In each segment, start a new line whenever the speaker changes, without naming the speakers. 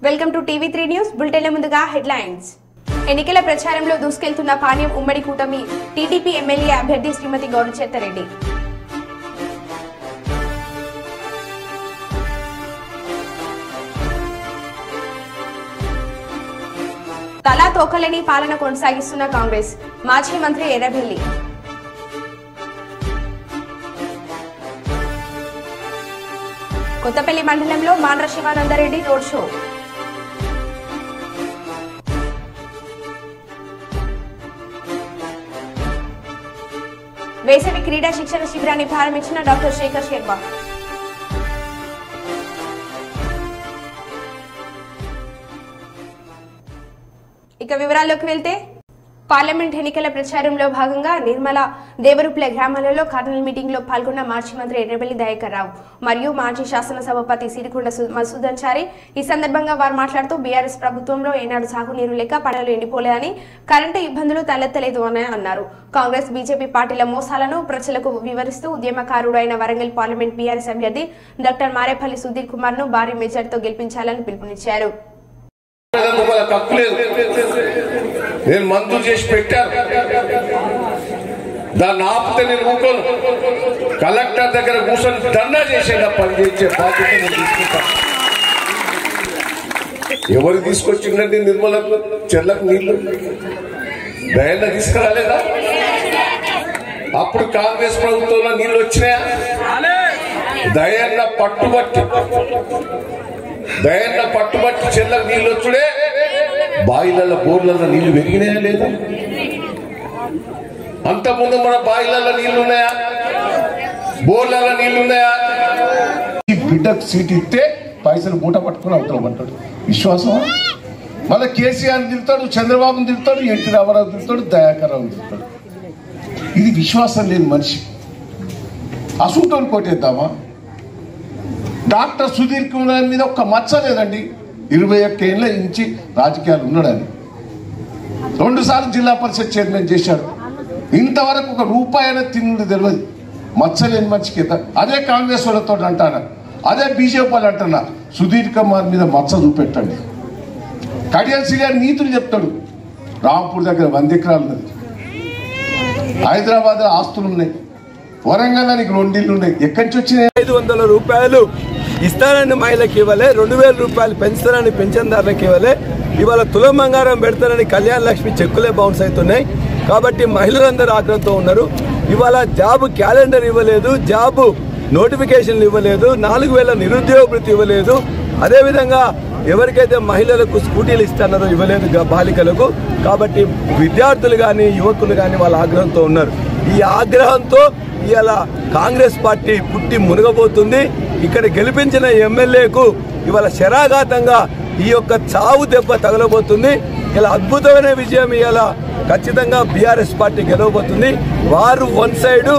Welcome to టీవీ3 news bulletin ముందుగా headlines. ఎన్నికల ప్రచారంలో దూసుకెళ్తున్న పాణ్యం ఉమ్మడి కూటమి టీడీపీ ఎమ్మెల్యే అభ్యర్థి శ్రీమతి గౌరచెత్తరెడ్డి. తలా తోకలేని పాలన కొనసాగిస్తున్న కాంగ్రెస్ మాజీ మంత్రి ఎర్రబెల్లి. కొత్తపల్లి మండలంలో మాండ్ర శివానందరెడ్డి రోడ్ షో. వేసవి క్రీడా శిక్షణ శిబిరాన్ని ప్రారంభించిన డాక్టర్ శేఖర్ శర్మ. ఇక వివరాల్లోకి వెళ్తే పార్లమెంట్ ఎన్నికల ప్రచారంలో భాగంగా నిర్మల దేవరుప్ల గ్రామాలలో కర్నూలు మీటింగ్ లో పాల్గొన్న మాజీ మంత్రి ఎర్రబెల్లి దయాకర్ రావు మరియు మాజీ శాసనసభాపతి సిరికొండ మధుసూదన్ చారి. ఈ సందర్భంగా వారు మాట్లాడుతూ బీఆర్ఎస్ ప్రభుత్వంలో ఏనాడు సాగునీరు లేక పనులు ఎండిపోలేదని, కరెంటు ఇబ్బందులు తలెత్తలేదు అని అన్నారు. కాంగ్రెస్ బీజేపీ పార్టీల మోసాలను ప్రజలకు వివరిస్తూ ఉద్యమకారుడు అయిన వరంగల్ పార్లమెంట్ బీఆర్ఎస్ అభ్యర్థి డాక్టర్ మారేపల్లి సుధీర్ కుమార్ ను భారీ మెజార్టీతో గెలిపించాలని పిలుపునిచ్చారు.
నేను మంజూరు చేసి పెట్టాను, దాన్ని ఆపితే నేను ఊకోను. కలెక్టర్ దగ్గర కూర్చొని ధర్నా చేసేలా పనిచేసే బాధ్యత నేను తీసుకుంటాను. ఎవరు తీసుకొచ్చిందండి నిర్మలకు చెర్లకు నీళ్లు? దయన్న తీసుకురాలేదా? అప్పుడు కాంగ్రెస్ ప్రభుత్వంలో నీళ్లు వచ్చినాయా? దయన్న పట్టుబట్టి చెర్లకు నీళ్లు వచ్చుడే, బాయిలలో బోర్లలో నీళ్లు పెరిగినాయా లేదా? అంతకుముందు మన బాయిలలో నీళ్లున్నాయా, బోర్లలో నీళ్లున్నాయా? ఈ బిడ్డకు సీట్ ఇస్తే పైసలు మూట పట్టుకుని అవతల పట్టాడు. విశ్వాసం మళ్ళీ కేసీఆర్ తిడతాడు, చంద్రబాబుని తిడతాడు, ఎన్టీ రామారావు తిడతాడు, దయాకర్ రావు తిడతాడు. ఇది విశ్వాసం లేని మనిషి. అసూటోని కొట్టేద్దామా? డాక్టర్ సుధీర్ కుమార్ మీద ఒక్క మచ్చ లేదండి. 21 ఏళ్ళ నుంచి రాజకీయాలు ఉన్నాడని 2 సార్లు జిల్లా పరిషత్ చైర్మన్ చేశాడు. ఇంతవరకు ఒక రూపాయి అనేది తిన్నది తెలియదు. మచ్చలేని మనిషికి అదే కాంగ్రెస్ వాళ్ళతో అంటాను, అదే బీజేపీ వాళ్ళు అంటున్నా. సుధీర్ కుమార్ మీద మచ్చ చూపెట్టండి. కడియం శ్రీగారు నీతులు చెప్తాడు. రాంపూర్ దగ్గర 100 ఎకరాలు ఉన్నది, హైదరాబాద్ ఆస్తులు ఉన్నాయి, వరంగల్ నీకు 2 ఇళ్ళు ఉన్నాయి. ఎక్కడి నుంచి వచ్చినాయి?
500 రూపాయలు ఇస్తానని మహిళకి ఇవ్వలే, 2000 రూపాయలు పెంచుతానని పెన్షన్దారులకు ఇవ్వలే. ఇవాళ తులం బంగారం పెడతానని కళ్యాణ లక్ష్మి చెక్కులే బౌన్స్ అవుతున్నాయి. కాబట్టి మహిళలందరూ ఆగ్రహంతో ఉన్నారు. ఇవాళ జాబ్ క్యాలెండర్ ఇవ్వలేదు, జాబ్ నోటిఫికేషన్లు ఇవ్వలేదు, 4000 నిరుద్యోగ వృత్తి ఇవ్వలేదు. అదేవిధంగా ఎవరికైతే మహిళలకు స్కూటీలు ఇస్తున్నారో ఇవ్వలేదు బాలికలకు. కాబట్టి విద్యార్థులు కానీ యువకులు కానీ వాళ్ళ ఆగ్రహంతో ఉన్నారు. ఈ ఆగ్రహంతో ఇవాళ కాంగ్రెస్ పార్టీ పుట్టి మునగబోతుంది. ఇక్కడ గెలిపించిన ఎమ్మెల్యేకు ఇవాళ శరాఘాతంగా ఈ యొక్క చావు దెబ్బ తగలబోతుంది. ఇలా అద్భుతమైన విజయం ఇవాళ ఖచ్చితంగా బీఆర్ఎస్ పార్టీ గెలవబోతుంది. వారు వన్ సైడ్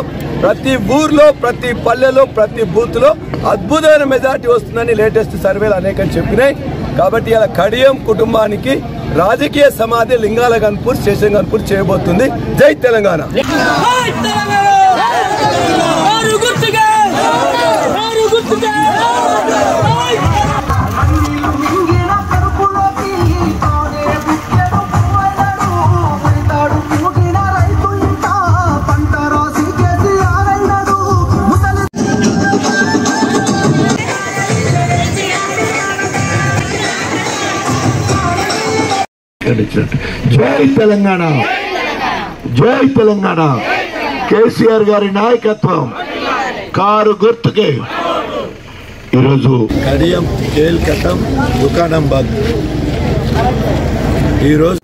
ప్రతి ఊర్లో, ప్రతి పల్లెలో, ప్రతి బూత్ లో అద్భుతమైన మెజార్టీ వస్తుందని లేటెస్ట్ సర్వేలు అనేకం చెప్పినాయి. కాబట్టి ఇలా కడియం కుటుంబానికి రాజకీయ సమాధి లింగాల గన్పూర్, స్టేషన్ గన్పూర్ చేయబోతుంది. జై తెలంగాణ.
జై తెలంగాణ, జై తెలంగాణ. కేసీఆర్ గారి నాయకత్వం, కారు గుర్తుకే. ఈరోజు
కడియం కేల్ కటం దుకాణం బంద్. ఈరోజు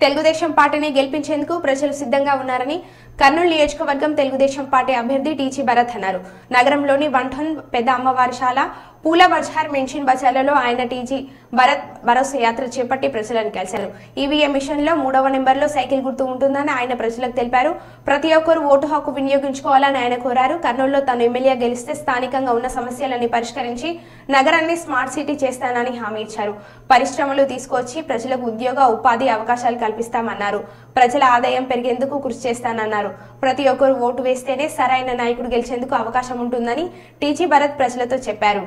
తెలుగుదేశం పార్టీని గెలిపించేందుకు ప్రజలు సిద్ధంగా ఉన్నారని కర్నూలు నియోజకవర్గం తెలుగుదేశం పార్టీ అభ్యర్థి టీజీ భరత్ అన్నారు. నగరంలోని 1 టౌన్ పెద్ద అమ్మవారిశాల, పూల బజార్, మెన్షన్ బజార్లలో ఆయన టీజీ భరత్ భరోసా యాత్ర చేపట్టి ప్రజలను కలిశారు. ఈవీఎం మిషన్ లో 3వ నెంబర్లో సైకిల్ గుర్తు ఉంటుందని ఆయన ప్రజలకు తెలిపారు. ప్రతి ఒక్కరూ ఓటు హక్కు వినియోగించుకోవాలని ఆయన కోరారు. కర్నూలులో తాను ఎమ్మెల్యే గెలిస్తే స్థానికంగా ఉన్న సమస్యలన్నీ పరిష్కరించి నగరాన్ని స్మార్ట్ సిటీ చేస్తానని హామీ ఇచ్చారు. పరిశ్రమలు తీసుకొచ్చి ప్రజలకు ఉద్యోగ, ఉపాధి అవకాశాలు కల్పిస్తామన్నారు. ప్రజల ఆదాయం పెరిగేందుకు కృషి చేస్తానన్నారు. ప్రతి ఒక్కరూ ఓటు వేస్తేనే సరైన నాయకుడు గెలిచేందుకు అవకాశం ఉంటుందని టీజీ భరత్ ప్రజలతో చెప్పారు.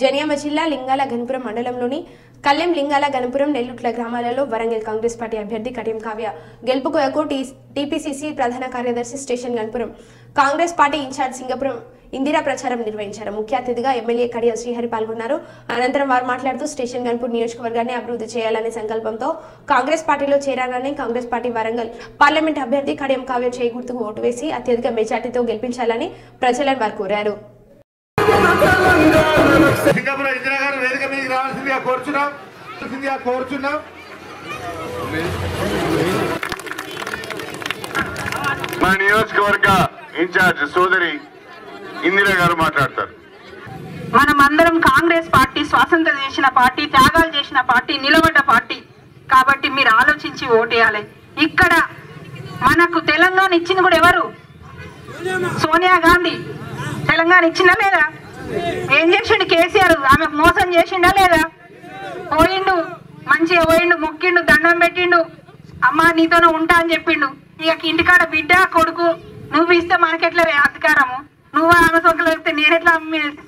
జనియామ జిల్లా లింగాల గణపురం మండలంలోని కల్లెం లింగాల గణపురం నెల్లుట్ల గ్రామాలలో వరంగల్ కాంగ్రెస్ పార్టీ అభ్యర్థి కడియం కావ్య గెలుపు కొరకు టీపీసీసీ ప్రధాన కార్యదర్శి station Ganapuram Congress party incharge Singapuram Indira ప్రచారం నిర్వహించారు. ముఖ్య అతిథిగా ఎమ్మెల్యే కడియం శ్రీహరి పాల్గొన్నారు. అనంతరం వారు మాట్లాడుతూ స్టేషన్ గణపూర్ నియోజకవర్గాన్ని అభివృద్ధి చేయాలనే సంకల్పంతో కాంగ్రెస్ పార్టీలో చేరానని కాంగ్రెస్ పార్టీ వరంగల్ పార్లమెంట్ అభ్యర్థి కడియం కావ్య చేయి గుర్తుకు ఓటు వేసి అత్యధిక మెజార్టీతో గెలిపించాలని ప్రజలను వారు కోరారు.
మా నియోజకవర్గ ఇన్ఛార్జ్ సోదరి ఇందిరా గారు మాట్లాడతారు.
మనమందరం కాంగ్రెస్ పార్టీ స్వాతంత్రం చేసిన పార్టీ, త్యాగాలు చేసిన పార్టీ, నిలబడ్డ పార్టీ కాబట్టి మీరు ఆలోచించి ఓటేయాలి. ఇక్కడ మనకు తెలంగాణ ఇచ్చింది కూడా ఎవరు? సోనియా గాంధీ. తెలంగాణ ఇచ్చిందా లేదా? ఏం చేసిండు కేసీఆర్? ఆమెకు మోసం చేసిండా లేదా? పోయిండు, మంచిగా పోయిండు, మొక్కిండు, దండం పెట్టిండు, అమ్మ నీతోనే ఉంటా అని చెప్పిండు. ఇక ఇంటికాడ బిడ్డ కొడుకు నువ్వు ఇస్తే మనకెట్లా అధికారము? నువ్వు ఆమె సొంతలు వెళ్తే నేనెట్లా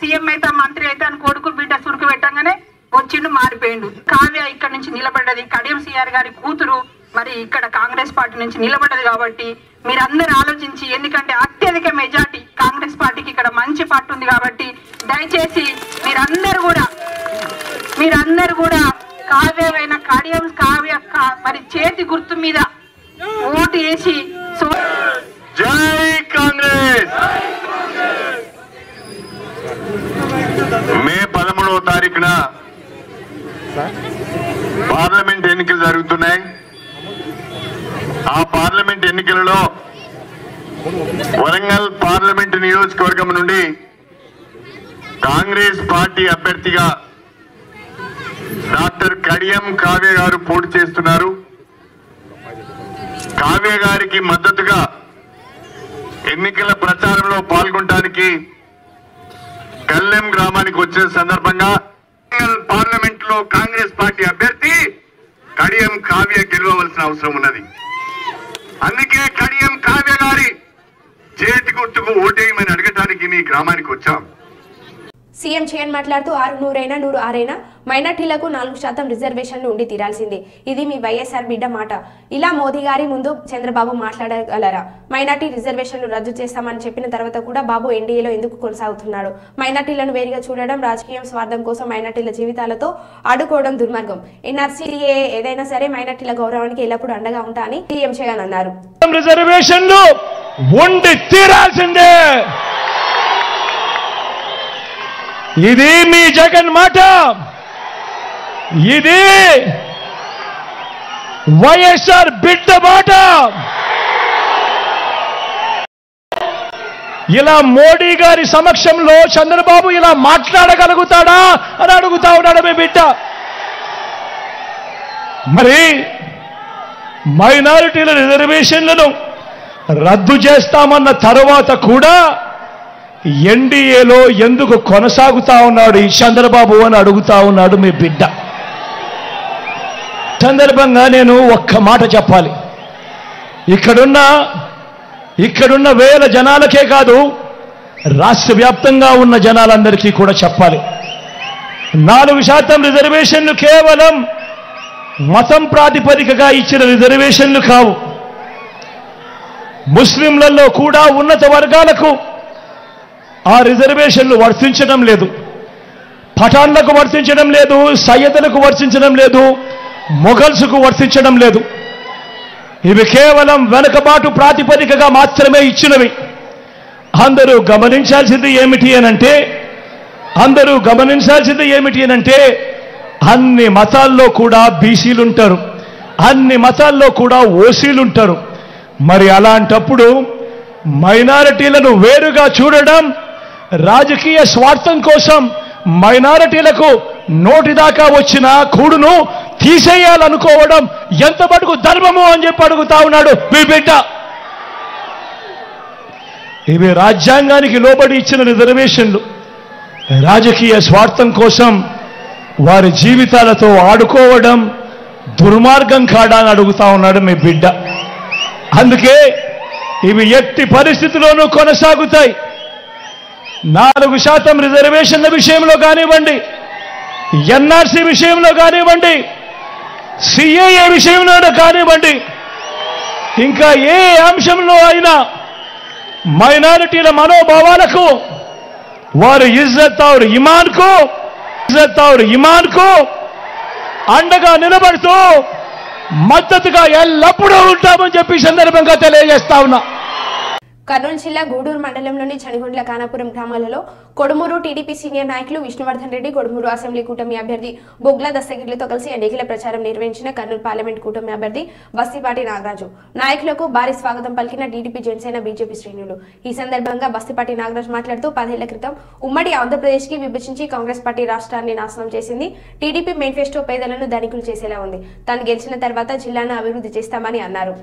సీఎం అయితే మంత్రి అయితే అని కొడుకు బిడ్డ సురుకు పెట్టంగానే వచ్చిండు, మారిపోయిండు. కావ్య ఇక్కడ నుంచి నిలబడ్డది, కడియం సిఆర్ గారి కూతురు, మరి ఇక్కడ కాంగ్రెస్ పార్టీ నుంచి నిలబడ్డది. కాబట్టి మీరందరూ ఆలోచించి, ఎందుకంటే అత్యధిక మెజార్టీ కాంగ్రెస్ పార్టీకి ఇక్కడ మంచి పట్టు ఉంది కాబట్టి దయచేసి మీరందరూ కూడా కావ్యమైన కడియం కావ్య మరి చేతి గుర్తు మీద ఓటు వేసి
జై కాంగ్రెస్. మే 13వ తారీఖున పార్లమెంట్ ఎన్నికలు జరుగుతున్నాయి. ఆ పార్లమెంట్ ఎన్నికలలో వరంగల్ పార్లమెంట్ నియోజకవర్గం నుండి కాంగ్రెస్ పార్టీ అభ్యర్థిగా డాక్టర్ కడియం కావ్య గారు పోటీ చేస్తున్నారు. కావ్య గారికి మద్దతుగా ఎన్నికల ప్రచారంలో పాల్గొనడానికి కల్లెం గ్రామానికి వచ్చిన సందర్భంగా పార్లమెంట్ లో కాంగ్రెస్ పార్టీ అభ్యర్థి కడియం కావ్య గెలవవలసిన అవసరం ఉన్నది. అందుకే కడియం కావ్య గారి చేతి గుర్తుకు ఓటేయమని అడగటానికి మీ గ్రామానికి వచ్చాం.
సీఎం జగన్ మాట్లాడుతూ 600 100 6 మైనార్టీలకు 4% రిజర్వేషన్లు ఉండి తీరాల్సిందే. ఇది మీ వైఎస్ఆర్ బిడ్డ మాట. ఇలా మోదీ గారి ముందు చంద్రబాబు మాట్లాడగలరా? మైనార్టీ రిజర్వేషన్లు రద్దు చేస్తామని చెప్పిన తర్వాత కూడా బాబు ఎన్డీఏలో ఎందుకు కొనసాగుతున్నాడు? మైనార్టీలను వేరుగా చూడడం, రాజకీయం స్వార్థం కోసం మైనార్టీల జీవితాలతో ఆడుకోవడం దుర్మార్గం. ఎన్ఆర్సీఏ ఏదైనా సరే మైనార్టీల గౌరవానికి ఎల్లప్పుడూ అండగా ఉంటా అని సీఎం జగన్ అన్నారు.
రిజర్వేషన్లు ఉండి తీరాల్సిందే. ఇది మీ జగన్ మాట. ఇది వైఎస్ఆర్ బిడ్డ మాట. ఇలా మోడీ గారి సమక్షంలో చంద్రబాబు ఇలా మాట్లాడగలుగుతాడా అని అడుగుతా ఉన్నాడు మీ బిడ్డ. మరి మైనారిటీల రిజర్వేషన్లను రద్దు చేస్తామన్న తర్వాత కూడా ఎన్డీఏలో ఎందుకు కొనసాగుతా ఉన్నాడు ఈ చంద్రబాబు అని అడుగుతా ఉన్నాడు మీ బిడ్డ. సందర్భంగా నేను ఒక్క మాట చెప్పాలి. ఇక్కడున్న వేల జనాలకే కాదు, రాష్ట్ర వ్యాప్తంగా ఉన్న జనాలందరికీ కూడా చెప్పాలి. 4% రిజర్వేషన్లు కేవలం మతం ప్రాతిపదికగా ఇచ్చిన రిజర్వేషన్లు కావు. ముస్లింలలో కూడా ఉన్నత వర్గాలకు ఆ రిజర్వేషన్లు వర్తించడం లేదు. పఠాన్లకు వర్తించడం లేదు, సయ్యదులకు వర్తించడం లేదు, మొఘల్స్కు వర్తించడం లేదు. ఇవి కేవలం వెనుకబాటు ప్రాతిపదికగా మాత్రమే ఇచ్చినవి. అందరూ గమనించాల్సింది ఏమిటి అనంటే అన్ని మతాల్లో కూడా బీసీలుంటారు, అన్ని మతాల్లో కూడా ఓసీలుంటారు. మరి అలాంటప్పుడు మైనారిటీలను వేరుగా చూడడం, రాజకీయ స్వార్థం కోసం మైనారిటీలకు నోటిదాకా వచ్చిన కూడును తీసేయాలనుకోవడం ఎంత మటుకు ధర్మము అని చెప్పి అడుగుతా ఉన్నాడు మీ బిడ్డ. ఇవి రాజ్యాంగానికి లోబడి ఇచ్చిన రిజర్వేషన్లు. రాజకీయ స్వార్థం కోసం వారి జీవితాలతో ఆడుకోవడం దుర్మార్గం కాడా అని అడుగుతా ఉన్నాడు మీ బిడ్డ. అందుకే ఇవి ఎట్టి పరిస్థితిలోనూ కొనసాగుతాయి. 4% రిజర్వేషన్ల విషయంలో కానివ్వండి, ఎన్ఆర్సీ విషయంలో కానివ్వండి, సిఏఏ విషయంలో కానివ్వండి, ఇంకా ఏ అంశంలో అయినా మైనారిటీల మనోభావాలకు, వారి ఇజ్జత్ ఔర్ ఇమాన్కు అండగా నిలబడుతూ మద్దతుగా ఎల్లప్పుడూ ఉంటామని చెప్పి సందర్భంగా తెలియజేస్తా ఉన్నా.
కర్నూలు జిల్లా గూడూరు మండలంలోని చనిగుండ్ల కానాపురం గ్రామాలలో కొడుమూరు టీడీపీ సీనియర్ నాయకులు విష్ణువర్ధన్ రెడ్డి, కొడుమూరు అసెంబ్లీ కూటమి అభ్యర్థి బొగ్ల దస్తగిరిలతో కలిసి ఎన్నికల ప్రచారం నిర్వహించిన కర్నూలు పార్లమెంట్ కూటమి అభ్యర్థి బస్తిపాటి నాగరాజు. నాయకులకు భారీ స్వాగతం పలికిన టీడీపీ జనసేన బీజేపీ శ్రేణులు. ఈ సందర్భంగా బస్తిపాటి నాగరాజు మాట్లాడుతూ 10 ఏళ్ల క్రితం ఉమ్మడి ఆంధ్రప్రదేశ్ కి విభజించి కాంగ్రెస్ పార్టీ రాష్ట్రాన్ని నాశనం చేసింది. టీడీపీ మేనిఫెస్టో పేదలను ధనికులు చేసేలా ఉంది. తాను గెలిచిన తర్వాత జిల్లాను అభివృద్ధి చేస్తామని అన్నారు.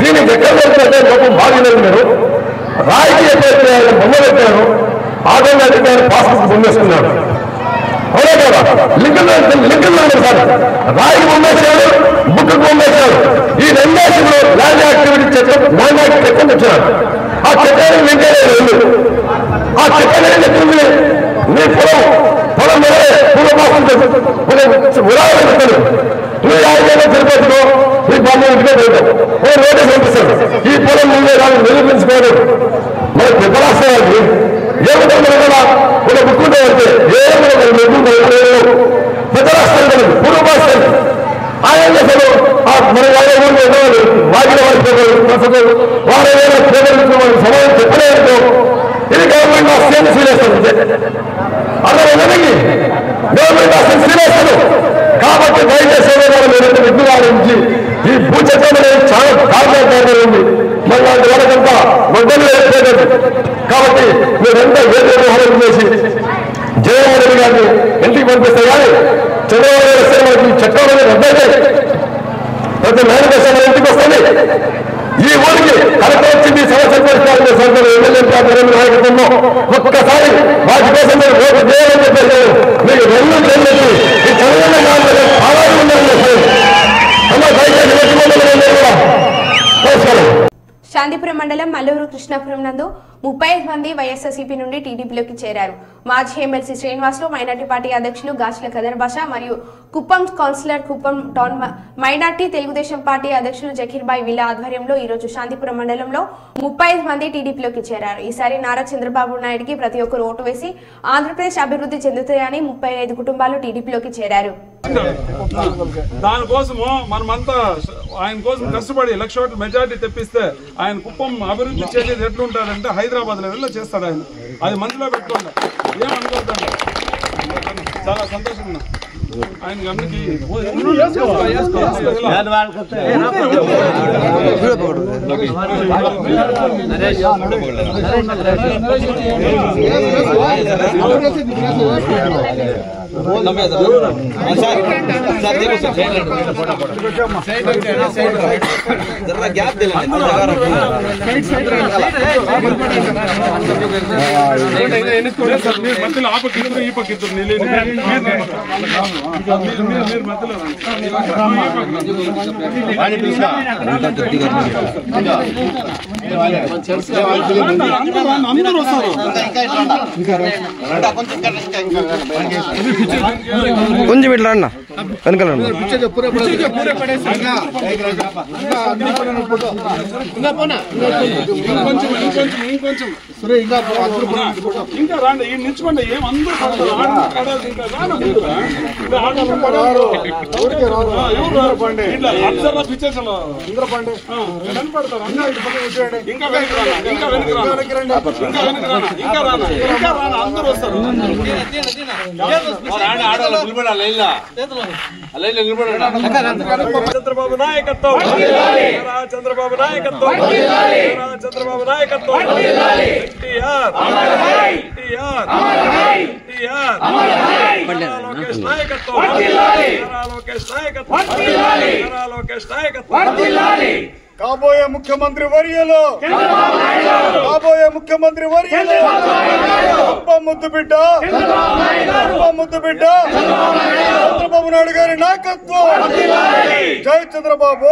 దీన్ని ఎక్కడ గొప్ప బాధ్యతలు మీరు రాయికి ఎప్పుడైతే బొమ్మ పెట్టారు ఆటోమేటిక్గా పాస్బుక్ బొమ్మేసుకున్నాడు. అవునే కదా, లింకులు సార్ రాయికి బొమ్మేశాడు, బుక్ బొమ్మేశాడు. ఈ రెండేషన్లో ల్యాండ్ యాక్టివిటీ చట్టం తెచ్చాడు. ఆ చట్టానికి లింకే లేదు. ఆ చట్టాన్ని చెప్పింది నీ పొలం పూర్వపాసం ఉదాహరణ చెప్తాను. నువ్వు 50 ఏళ్ళ తిరుపతిలో ఈ బాధ్యత ఇంటికే పోతావు, నోటీస్ పంపిస్తాడు. ఈ పొలం ముందే దాన్ని నిరూపించుకోవడం మరి పెద్ద రాష్ట్రాలకి ఏ విధంగా కూడా ఒక బుక్కుంటే వస్తే ఏ పెద్ద రాష్ట్రాలు పూర్వపాస్తాలు ఆయన చేశారు. మన వారి వాకిల వారి సమాజం చెప్పలేదు. ఇది గవర్నమెంట్ ఆఫ్ స్టేట్ సీలేస్తుంది. అర్థమైంది, గవర్నమెంట్ ఆఫ్ స్టేట్ సీలేస్తారు. కాబట్టి దయచేసి మీరంతా విజ్ఞానించి ఈ భూచట్టం అనేది చాలా కారణంగా ఉంది. మరి లాంటి వాళ్ళకంతా వడ్డలు వేయలేదు. కాబట్టి మీరంతా వేదోహరం చేసి జగన్మోహన్ రెడ్డి గారిని ఇంటికి పంపిస్తే కానీ చంద్రబాబు గారు వస్తే మనకి చట్టం అనేది రద్దయితే ప్రతి మేనిఫెస్టో మన ఇంటికి వస్తుంది. ఈ ఊరికి కలెక్టర్ వచ్చింది, సమస్య పరిష్కారం సర్కారు ఎమ్మెల్యే నాయకత్వంలో ఒక్కసారి వాటి కోసం మీరు ఓటు చేయాలని చెప్పేసి మీకు 2 నెలలు ఈ చంద్రబాబు గారు ఆధారం ఉందని చెప్పారు. అలా దయచేసి కూడా నమస్కారం.
శాంతిపురం మండలం మల్లూరు కృష్ణాపురం నందు 35 మంది వైఎస్ఆర్సీపీ నుండి టీడీపీలోకి చేరారు. మాజీ ఎమ్మెల్సీ శ్రీనివాసులు, మైనార్టీ పార్టీ అధ్యక్షులు గాచుల ఖదర్ బాషా మరియు Kuppam councillor, Kuppam town minority Telugu Desam party అధ్యక్షులు జకీర్ బాయ్ వీళ్ళ ఆధ్వర్యంలో ఈ రోజు శాంతిపురం మండలంలో 35 మంది టీడీపీలోకి చేరారు. ఈసారి నారా చంద్రబాబు నాయుడుకి ప్రతి ఒక్కరు ఓటు వేసి ఆంధ్రప్రదేశ్ అభివృద్ధి చెందుతాయని 35 కుటుంబాలు టీడీపీలోకి చేరారు.
దానికోసము మనమంతా ఆయన కోసం కష్టపడి 1,00,000 ఓట్ల మెజార్టీ తెప్పిస్తే ఆయన కుప్పం అభివృద్ధి చేసేది ఎట్లుంటాడంటే హైదరాబాద్ లెవెల్లో చేస్తాడు ఆయన. అది మనసులో పెట్టుకోండి, ఏమనుకోండి. చాలా సంతోషంగా ఆయనకి అందరికీ మధ్యలో ఆ పక్కిద్దరు ఈ పక్కిద్దరు అందరూ వస్తారు.
కొంచెం ఇట్లా అన్న వెనకాల
ఇంకా రాండి నిల్చుకోండి. ఏం అందరూ పిక్చర్స్ ఇంకా అందరూ వస్తారు. చంద్రబాబు నాయకత్వం, చంద్రబాబు నాయకత్వం, చంద్రబాబు నాయకత్వం, లోకేష్ నాయకత్వం, లోకేష్ నాయకత్వం, లోకేష్ నాయకత్వం.
కాబోయే ముఖ్యమంత్రి వర్యులు, కాబోయే ముఖ్యమంత్రి వర్యులు, ముద్దు బిడ్డ, ముద్దు బిడ్డ చంద్రబాబు నాయుడు గారి నాయకత్వం. జై చంద్రబాబు.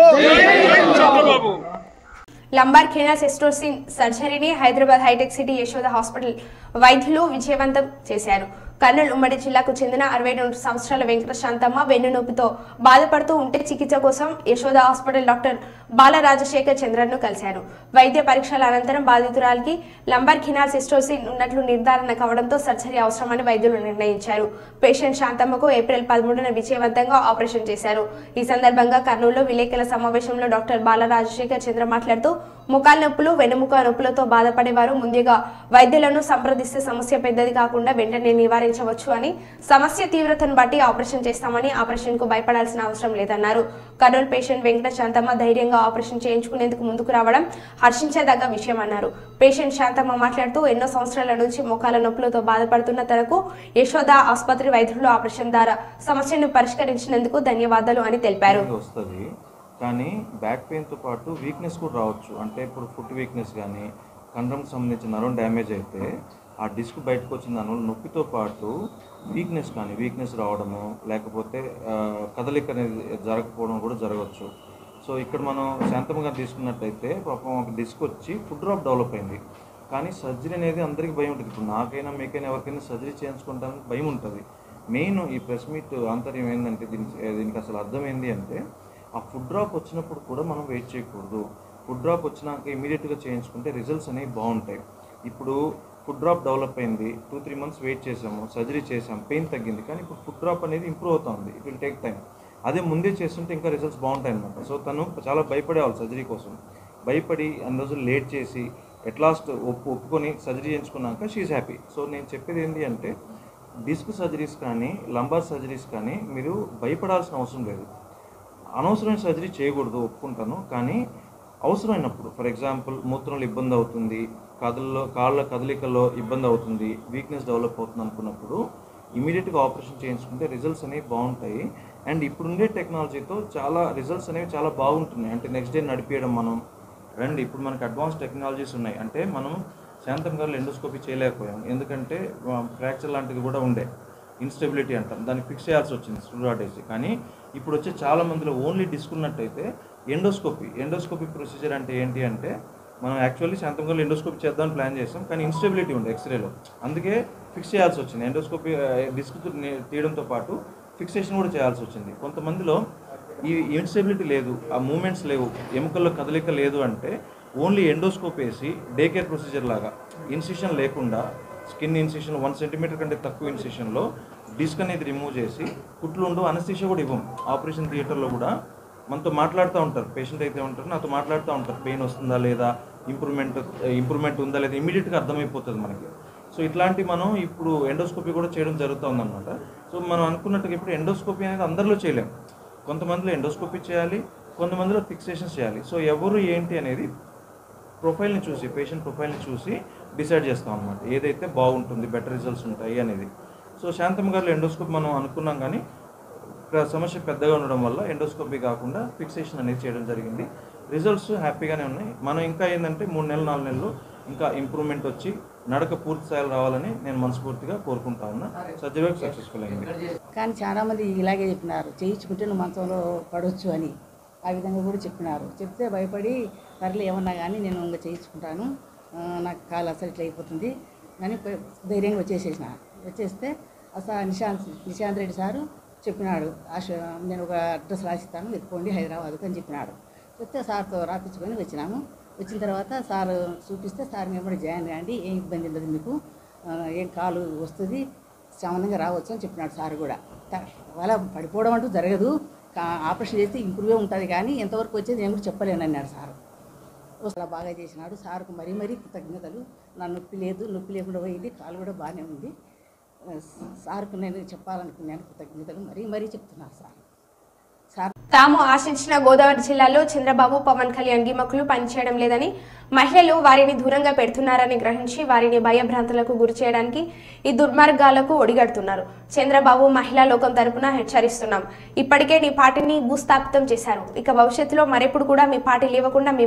లంబార్ కెనాల్ సిస్టోసిన్ సర్జరీని Hyderabad hitech city Yashoda hospital వైద్యులు విజయవంతం చేశారు. కర్నూలు ఉమ్మడి జిల్లాకు చెందిన 62 సంవత్సరాల వెంకట శాంతమ్మ వెన్నునొప్పితో బాధపడుతూ ఉంటే చికిత్స కోసం యశోద హాస్పిటల్ డాక్టర్ బాల రాజశేఖర్ చంద్రన్ను కలిశారు. వైద్య పరీక్షల అనంతరం బాధితురాలికి లంబార్ కెనాల్ సిస్టోసిన్ ఉన్నట్లు నిర్ధారణ కావడంతో సర్జరీ అవసరమని వైద్యులు నిర్ణయించారు. పేషెంట్ శాంతమ్మకు ఏప్రిల్ 13న విజయవంతంగా ఆపరేషన్ చేశారు. ఈ సందర్భంగా కర్నూలులో విలేకరుల సమావేశంలో డాక్టర్ బాల రాజశేఖర్ చంద్ర మాట్లాడుతూ ముఖాల నొప్పులు, వెన్నుముక నొప్పులతో బాధపడేవారు ముందుగా వైద్యులను సంప్రదిస్తే సమస్య పెద్దది కాకుండా వెంటనే నివారించవచ్చు అని, సమస్య తీవ్రతను బట్టి ఆపరేషన్ చేస్తామని, ఆపరేషన్ కు భయపడాల్సిన అవసరం లేదన్నారు. కర్నూలు పేషెంట్ వెంకట శాంతమ్మ ధైర్యంగా ఆపరేషన్ చేయించుకునేందుకు ముందుకు రావడం హర్షించదగ్గ విషయం అన్నారు. పేషెంట్ శాంతమ్మ మాట్లాడుతూ ఎన్నో సంవత్సరాల నుంచి మోకాల నొప్పులతో బాధపడుతున్న తనకు యశోద ఆసుపత్రి వైద్యులు ఆపరేషన్ ద్వారా సమస్యను పరిష్కరించినందుకు ధన్యవాదాలు అని తెలిపారు.
కానీ బ్యాక్ పెయిన్తో పాటు వీక్నెస్ కూడా రావచ్చు. అంటే ఇప్పుడు ఫుట్ వీక్నెస్ కానీ కండరంకి సంబంధించిన నరం డ్యామేజ్ అయితే ఆ డిస్క్ బయటకు వచ్చిన దానివల్ల నొప్పితో పాటు వీక్నెస్ రావడము, లేకపోతే కదలిక అనేది జరగకపోవడం కూడా జరగవచ్చు. సో ఇక్కడ మనం శాంతంగా తీసుకున్నట్టయితే పాపం ఒక డిస్క్ వచ్చి ఫుట్ డ్రాప్ డెవలప్ అయింది. కానీ సర్జరీ అనేది అందరికీ భయం ఉంటుంది. ఇప్పుడు నాకైనా మీకైనా ఎవరికైనా సర్జరీ చేయించుకుంటానికి భయం ఉంటుంది. మెయిన్ ఈ ప్రెస్ మీట్ ఆంతర్యం ఏంటంటే దీనికి అసలు అర్థం ఏంటి అంటే ఆ ఫుడ్ డ్రాప్ వచ్చినప్పుడు కూడా మనం వెయిట్ చేయకూడదు. ఫుడ్ డ్రాప్ వచ్చినాక ఇమీడియట్గా చేయించుకుంటే రిజల్ట్స్ అనేవి బాగుంటాయి. ఇప్పుడు ఫుడ్ డ్రాప్ డెవలప్ అయింది, 2-3 months వెయిట్ చేసాము, సర్జరీ చేసాము, పెయిన్ తగ్గింది, కానీ ఇప్పుడు ఫుడ్ డ్రాప్ అనేది ఇంప్రూవ్ అవుతుంది. It will take time. అదే ముందే చేస్తుంటే ఇంకా రిజల్ట్స్ బాగుంటాయి అన్నమాట. సో తను చాలా భయపడేవాళ్ళు సర్జరీ కోసం. భయపడి అన్ని రోజులు లేట్ చేసి ఎట్ లాస్ట్ ఒప్పుకొని సర్జరీ చేయించుకున్నాక షీఈ్ హ్యాపీ. సో నేను చెప్పేది ఏంటి అంటే డిస్క్ సర్జరీస్ కానీ లంబార్ సర్జరీస్ కానీ మీరు భయపడాల్సిన అవసరం లేదు. అనవసరమైన సర్జరీ చేయకూడదు, ఒప్పుకుంటాను. కానీ అవసరమైనప్పుడు, ఫర్ ఎగ్జాంపుల్ మూత్రంలో ఇబ్బంది అవుతుంది, కాళ్ళ కదలికల్లో ఇబ్బంది అవుతుంది, వీక్నెస్ డెవలప్ అవుతుంది అనుకున్నప్పుడు ఇమీడియట్గా ఆపరేషన్ చేయించుకుంటే రిజల్ట్స్ అనేవి బాగుంటాయి. అండ్ ఇప్పుడుండే టెక్నాలజీతో చాలా రిజల్ట్స్ అనేవి చాలా బాగుంటున్నాయి. అంటే నెక్స్ట్ డే నడిపేయడం మనం ఇప్పుడు మనకి అడ్వాన్స్ టెక్నాలజీస్ ఉన్నాయి. అంటే మనం శాంతం గారు ఎండోస్కోపీ చేయలేకపోయాం, ఎందుకంటే ఫ్రాక్చర్ లాంటిది కూడా ఉండే, ఇన్స్టెబిలిటీ అంటాం, దాన్ని ఫిక్స్ చేయాల్సి వచ్చింది స్టూరాటేసి. కానీ ఇప్పుడు వచ్చే చాలా మందిలో ఓన్లీ డిస్క్ ఉన్నట్టయితే ఎండోస్కోపీ ప్రొసీజర్ అంటే ఏంటి అంటే మనం యాక్చువల్లీ శాంతం గారు ఎండోస్కోపీ చేద్దామని ప్లాన్ చేస్తాం, కానీ ఇన్స్టెబిలిటీ ఉండే ఎక్స్రేలో, అందుకే ఫిక్స్ చేయాల్సి వచ్చింది. ఎండోస్కోపీ డిస్క్ తీయడంతో పాటు ఫిక్సేషన్ కూడా చేయాల్సి వచ్చింది. కొంతమందిలో ఈ ఇన్స్టెబిలిటీ లేదు, ఆ మూమెంట్స్ లేవు, ఎముకల్లో కదలిక లేదు అంటే ఓన్లీ ఎండోస్కోప్ వేసి డే కేర్ ప్రొసీజర్ లాగా ఇన్సిషన్ లేకుండా స్కిన్ ఇన్సిషన్ 1 centimeter కంటే తక్కువ ఇన్సిషన్లో డిస్క్ అనేది రిమూవ్ చేసి కుట్లు ఉండు, అనస్థీషియా కూడా ఇవ్వం. ఆపరేషన్ థియేటర్లో కూడా మనతో మాట్లాడుతూ ఉంటారు, పేషెంట్ అయితే ఉంటారు, నాతో మాట్లాడుతూ ఉంటారు, పెయిన్ వస్తుందా లేదా, ఇంప్రూవ్మెంట్ ఉందా లేదా, ఇమీడియట్గా అర్థమైపోతుంది మనకి. సో ఇట్లాంటి మనం ఇప్పుడు ఎండోస్కోపీ కూడా చేయడం జరుగుతుందన్నమాట. సో మనం అనుకున్నట్టుగా ఇప్పుడు ఎండోస్కోపీ అనేది అందరిలో చేయలేం, కొంతమందిలో ఎండోస్కోపీ చేయాలి, కొంతమందిలో ఫిక్సేషన్స్ చేయాలి. సో ఎవరు ఏంటి అనేది ప్రొఫైల్ని చూసి, పేషెంట్ ప్రొఫైల్ని చూసి డిసైడ్ చేస్తాం అన్నమాట, ఏదైతే బాగుంటుంది, బెటర్ రిజల్ట్స్ ఉంటాయి అనేది. సో శాంతమ్మ గారిలో ఎండోస్కోప్ మనం అనుకున్నాం, కానీ సమస్య పెద్దగా ఉండడం వల్ల ఎండోస్కోపీ కాకుండా ఫిక్సేషన్ అనేది చేయడం జరిగింది. రిజల్ట్స్ హ్యాపీగానే ఉన్నాయి. మనం ఇంకా ఏంటంటే 3 నెలలు 4 నెలలు ఇంకా ఇంప్రూవ్మెంట్ వచ్చి నడక పూర్తి స్థాయిలో రావాలని నేను మనస్ఫూర్తిగా కోరుకుంటా ఉన్నా. సర్జరీ వర్క్ సక్సెస్ఫుల్ అయింది.
కానీ చాలామంది ఇలాగే చెప్పినారు, చేయించుకుంటే నువ్వు మంచంలో పడవచ్చు అని. ఆ విధంగా కూడా చెప్పినారు. చెప్తే భయపడి సర్లే ఏమన్నా కానీ నేను ఇంకా చేయించుకుంటాను, నాకు కాలు అసలు ఇట్లా అయిపోతుంది అని ధైర్యంగా వచ్చేస్తే అసలు నిశాంత్ రెడ్డి సారు చెప్పినాడు, నేను ఒక అడ్రస్ రాసిస్తాను ఎత్తుకోండి హైదరాబాద్కు అని చెప్పినాడు. చెప్తే సార్తో రాపించుకొని వచ్చినాము. వచ్చిన తర్వాత సార్ చూపిస్తే సార్ మేము కూడా జాయిన్ కాండి, ఏం ఇబ్బంది ఉండదు మీకు, ఏం కాలు వస్తుంది సామాన్యంగా రావచ్చు అని చెప్పినాడు సార్ కూడా. అలా పడిపోవడం అంటూ జరగదు, ఆపరేషన్ చేస్తే ఇంప్రూవే ఉంటుంది, కానీ ఎంతవరకు వచ్చేది నేను కూడా చెప్పలేను అన్నాడు సార్. అలా బాగా చేసినాడు సార్కు మరీ కృతజ్ఞతలు. నా నొప్పి లేకుండా పోయింది, కాలు కూడా బాగానే ఉంది. సార్కు నేను చెప్పాలనుకున్నాను కృతజ్ఞతలు మరీ చెప్తున్నాను సార్.
తాము ఆశించిన గోదావరి జిల్లాలో చంద్రబాబు పవన్ కళ్యాణ్ గిమ్మకులు పనిచేయడం లేదని, మహిళలు వారిని దూరంగా పెడుతున్నారని గ్రహించి వారిని భయభ్రాంతులకు గురి చేయడానికి ఈ దుర్మార్గాలకు ఒడిగడుతున్నారు. చంద్రబాబు మహిళా లోకం తరపున హెచ్చరిస్తున్నాం, ఇప్పటికే నీ పార్టీని భూస్థాపితం చేశారు, ఇక భవిష్యత్తులో మరెప్పుడు కూడా మీ పార్టీ లేవకుండా మీ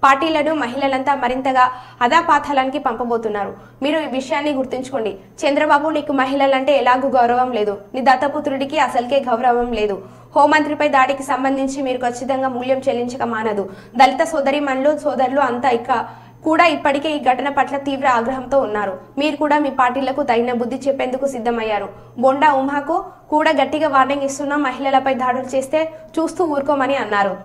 పార్టీలను మహిళలంతా మరింతగా అధాపాతాళానికి పంపబోతున్నారు. మీరు ఈ విషయాన్ని గుర్తుంచుకోండి. చంద్రబాబు, నీకు మహిళలంటే ఎలాగూ గౌరవం లేదు, నీ దత్తపుత్రుడికి అసలుకే గౌరవం లేదు. హోంమంత్రిపై దాడికి సంబంధించి మీరు ఖచ్చితంగా మూల్యం చెల్లించక మానదు. దళిత సోదరిమణులు సోదరులు అంతా కూడా ఇప్పటికే ఈ ఘటన పట్ల తీవ్ర ఆగ్రహంతో ఉన్నారు. మీరు కూడా మీ పార్టీలకు తగిన బుద్ధి చెప్పేందుకు సిద్ధమయ్యారు. బొండా ఉమాకు కూడా గట్టిగా వార్నింగ్ ఇస్తున్నాం, మహిళలపై దాడులు చేస్తే చూస్తూ ఊరుకోమని అన్నారు.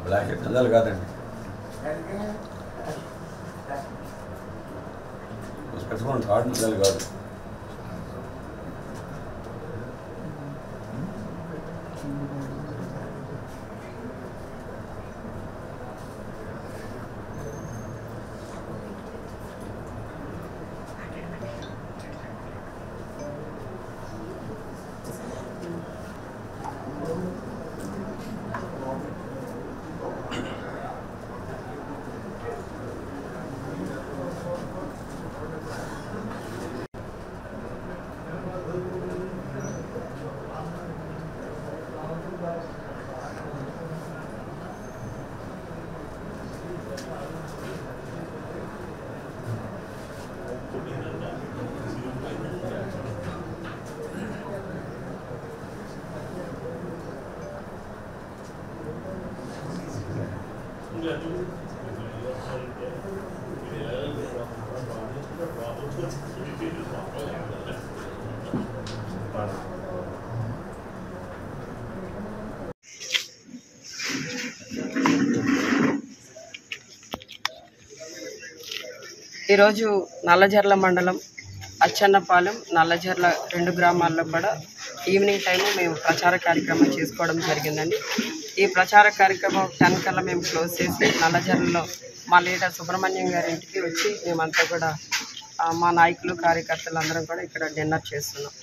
బ్లాకెట్ పిల్లలు కాదండి, పెట్టుకోండి, థర్డ్ పిల్లలు కాదు.
ఈరోజు నల్లజర్ల మండలం అచ్చన్నపాలెం నల్లజర్ల 2 గ్రామాల్లో కూడా ఈవినింగ్ టైము మేము ప్రచార కార్యక్రమం చేసుకోవడం జరిగిందండి. ఈ ప్రచార కార్యక్రమం 10 కల్లా మేము క్లోజ్ చేసి నల్లజర్లలో మా లీడర్ సుబ్రహ్మణ్యం గారి ఇంటికి వచ్చి మేమంతా కూడా మా నాయకులు కార్యకర్తలు అందరం కూడా ఇక్కడ డిన్నర్ చేస్తున్నాం.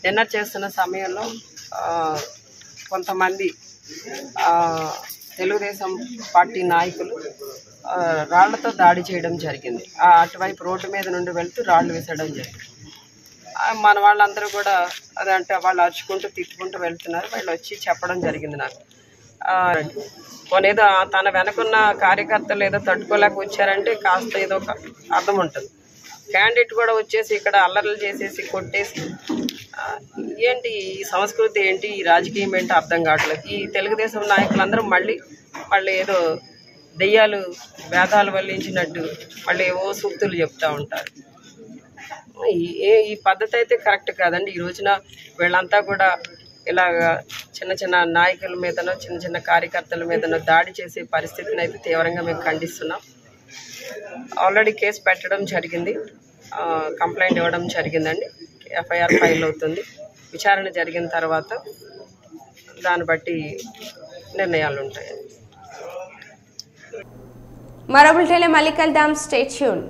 డిన్నర్ చేస్తున్న సమయంలో కొంతమంది తెలుగుదేశం పార్టీ నాయకులు రాళ్లతో దాడి చేయడం జరిగింది. అటువైపు రోడ్డు మీద నుండి వెళ్తూ రాళ్ళు వేసడం జరిగింది. మన వాళ్ళందరూ కూడా అదంటే వాళ్ళు అరుచుకుంటూ తిట్టుకుంటూ వెళ్తున్నారు. వాళ్ళు వచ్చి చెప్పడం జరిగింది నాకు. పోనేదో తన వెనకున్న కార్యకర్తలు ఏదో తట్టుకోలేక వచ్చారంటే కాస్త ఏదో ఒక అర్థం ఉంటుంది. క్యాండిడేట్ కూడా వచ్చేసి ఇక్కడ అల్లర్లు చేసేసి కొట్టేసి ఏంటి ఈ సంస్కృతి ఏంటి, ఈ రాజకీయం ఏంటి అర్థం కావట్లేదు. ఈ తెలుగుదేశం నాయకులందరూ మళ్ళీ ఏదో దెయ్యాలు వేదాలు వల్లించినట్టు మళ్ళీ ఏవో సూక్తులు చెప్తూ ఉంటారు. ఈ పద్ధతి అయితే కరెక్ట్ కాదండి. ఈ రోజున వీళ్ళంతా కూడా ఇలాగ చిన్న చిన్న నాయకుల మీదనో చిన్న చిన్న కార్యకర్తల మీదనో దాడి చేసే పరిస్థితిని అయితే తీవ్రంగా మేము ఖండిస్తున్నాం. ఆల్రెడీ కేసు పెట్టడం జరిగింది, కంప్లైంట్ ఇవ్వడం జరిగిందండి. ఎఫ్ఐఆర్ ఫైల్ అవుతుంది. విచారణ జరిగిన తర్వాత దాన్ని బట్టి నిర్ణయాలు ఉంటాయి.
మరో బులెటిన్లో మళ్ళీ కలుద్దాం. Stay tuned.